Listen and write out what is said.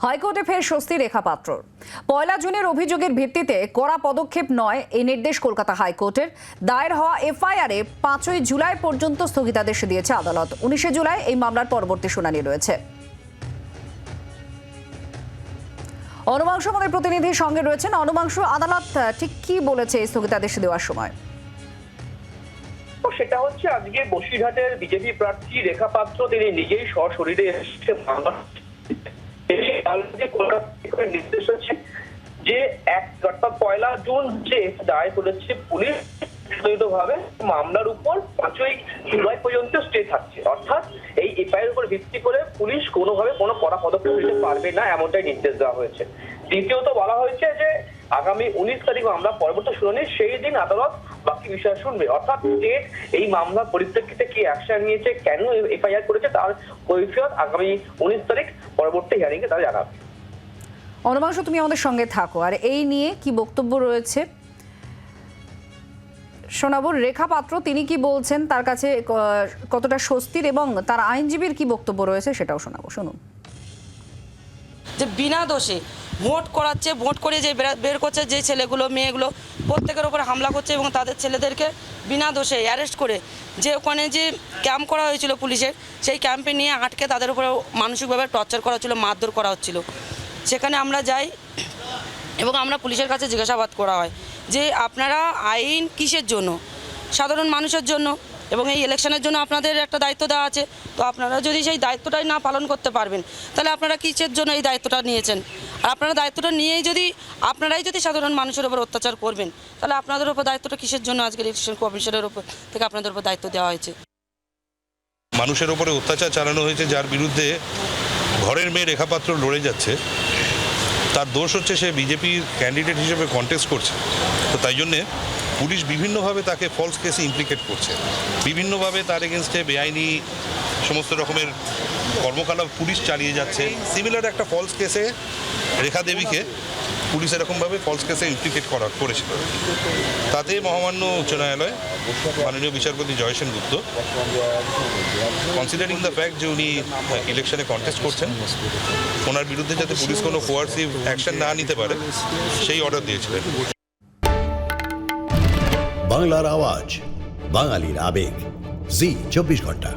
হাইকোর্টে ফের স্বস্তি রেখা পাত্রর। পয়লা জুনের অভিযোগের ভিত্তিতে কড়া পদক্ষেপ নয় এই নির্দেশ কলকাতা হাইকোর্টের। দায়ের হওয়া এফআইআরে 5ই জুলাই পর্যন্ত স্থগিতাদেশ দিয়েছে আদালত। 19শে জুলাই এই মামলার পরবর্তী শুনানি রয়েছে। অনুমাংশু আমাদের প্রতিনিধির সঙ্গে রয়েছেন। অনুমাংশু, আদালত ঠিক কি বলেছে এই স্থগিতাদেশ দেওয়ার সময়? সেটা হচ্ছে আজকে বসিরহাটের বিজেপি প্রার্থী রেখা পাত্র তিনি নিজেই সশরীরে এসে মামলা নির্দেশ হচ্ছে যে অর্থাৎ পয়লা জুন যে দায় করেছে পুলিশ ভাবে মামলার উপর 5ই জুলাই পর্যন্ত স্টে থাকছে। অর্থাৎ এই এফআইআর উপর ভিত্তি করে পুলিশ কোনোভাবে কোনো কড়া পদক্ষেপ নিতে পারবে না, এমনটাই নির্দেশ দেওয়া হয়েছে। দ্বিতীয়ত বলা হয়েছে যে আগামী 19 তারিখ মামলা পরবর্তী শুনানি, সেই দিন আদালত বাকি বিষয় শুনবে। অর্থাৎ স্টেট এই মামলার পরিপ্রেক্ষিতে কি অ্যাকশন নিয়েছে, কেন এফআইআর করেছে, তার কৈফিয়ত আগামী 19 তারিখ পরবর্তী হিয়ারিং এ তারা জানাবে। অনুমাংশু, তুমি আমাদের সঙ্গে থাকো। আর এই নিয়ে কি বক্তব্য রয়েছে শোনাবো। রেখা পাত্র তিনি কি বলছেন, তার কাছে কতটা স্বস্তির এবং তার আইনজীবীর কি বক্তব্য রয়েছে সেটাও শোনাবো। শুনুন। যে বিনা দোষে ভোট করাচ্ছে, ভোট করে যে বের করছে, যে ছেলেগুলো মেয়েগুলো প্রত্যেকের উপরে হামলা করছে এবং তাদের ছেলেদেরকে বিনা দোষে অ্যারেস্ট করে যে ওখানে যে ক্যাম্প করা হয়েছিল পুলিশের, সেই ক্যাম্পে নিয়ে আটকে তাদের উপরে মানসিকভাবে টর্চার করা হচ্ছিল, মারধর করা হচ্ছিল। সেখানে আমরা যাই এবং আমরা পুলিশের কাছে জিজ্ঞাসাবাদ করা হয় যে আপনারা আইন কিসের জন্য? সাধারণ মানুষের জন্য, এবং এই ইলেকশনের জন্য আপনাদের একটা দায়িত্ব দেওয়া আছে। তো আপনারা যদি সেই দায়িত্বটাই না পালন করতে পারবেন, তাহলে আপনারা কিসের জন্য এই দায়িত্বটা নিয়েছেন? আর আপনারা দায়িত্বটা নিয়েই যদি আপনারাই যদি সাধারণ মানুষের উপর অত্যাচার করবেন, তাহলে আপনাদের উপর দায়িত্বটা কিসের জন্য আজকে ইলেকশন কমিশনের উপর থেকে আপনাদের উপর দায়িত্ব দেওয়া হয়েছে? মানুষের উপরে অত্যাচার চালানো হয়েছে, যার বিরুদ্ধে ঘরের মেয়ে রেখা পাত্র লড়ে যাচ্ছে। তার দোষ হচ্ছে সে বিজেপির ক্যান্ডিডেট হিসেবে কন্টেস্ট করছে। তো তাই জন্যে পুলিশ বিভিন্নভাবে তাকে ফলস কেসে ইমপ্লিকেট করছে, বিভিন্নভাবে তার এগেনস্টে বেআইনি সমস্ত রকমের কর্মকলাপ পুলিশ চালিয়ে যাচ্ছে। সিমিলার একটা ফলস কেসে রেখা দেবীকে পুলিশ এরকমভাবে ফলস কেসে ইমপ্লিকেট করেছিল। তাতে মহামান্য উচ্চ ন্যায়ালয় মাননীয় বিচারপতি জয় সেনগুপ্ত, কনসিডারিং দ্য ফ্যাক্ট যে উনি ইলেকশনে কন্টেস্ট করছেন, ওনার বিরুদ্ধে যাতে পুলিশ কোনো কোয়ার্সিভ অ্যাকশন না নিতে পারে সেই অর্ডার দিয়েছিলেন। বাংলার আওয়াজ, বাঙালির আবেগ, জি 24 ঘন্টা।